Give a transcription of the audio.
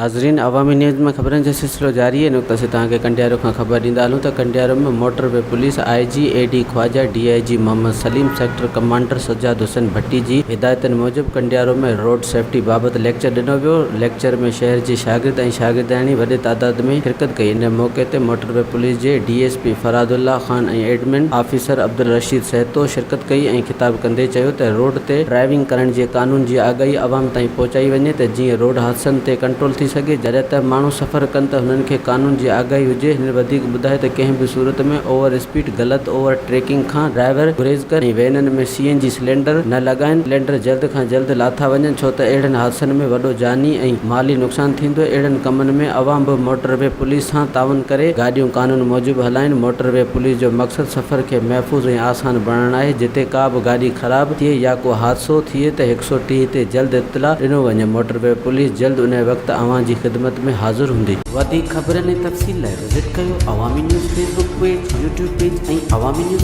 नाज़रीन, अवामी न्यूज़ में ख़बरनि जो सिलसिलो जारी है। नुक़्ता से तव्हांखे कंडियारो खां ख़बर ॾींदा हलूं त कंडियारो में motorway police IG AD Khawaja DIG Mohammad Saleem sector commander Sajjad Hussain Bhatti ji हिदायतनि मूजिब कंडियारो में रोड सेफ्टी बाबति लेक्चर ॾिनो वियो। लेक्चर में शहर जे शागिर्द ऐं शागिर्दाणी वॾे तादाद में शिरकत कई। इन मौक़े ते मोटरवे पुलिस जे DSP फरादुल्ला ख़ान ऐं एडमिन ऑफिसर अब्दुल रशीद सहतो शिरकत कई ऐं ख़िताब कंदे चयो त रोड ते ड्राइविंग करण जे क़ानून जी आगाही अवाम ताईं पहुचाई वञे त जीअं रोड हादसनि ते कंट्रोल थी सघे। जॾहिं त माण्हू सफ़र कनि त हुननि खे कानून जी आगाही हुजे। हिन वधीक ॿुधाए त कंहिं बि सूरत में ओवर स्पीड ग़लति ओवर ट्रेकिंग खां ड्राइवर गुरेज़ कनि ऐं वैननि में CNG सिलेंडर न लॻाइनि। सिलेंडर जल्द खां जल्द लाथा वञनि छो त अहिड़नि हादसनि में वॾो जानी ऐं माली नुक़सानु थींदो। अहिड़नि कमनि में अवाम बि मोटरवे पुलिस सां ताउन करे गाॾियूं कानून मूजिबि हलाइनि। मोटरवे पुलिस जो मक़सदु सफ़र खे महफ़ूज़ ऐं आसान बणाइणु आहे। जिते का बि गाॾी ख़राब थिए या को हादसो थिए त 130 ते जल्द इत्तला ॾिनो वञे। मोटरवे पुलिस जल्द उन वक़्तु अवां जी ख़िदमत में हाज़िर हूंदी। वधीक ख़बरनि ऐं तफ़सील लाइ विज़िट कयो अवामी news Facebook page, YouTube page ऐं अवामी न्यूज़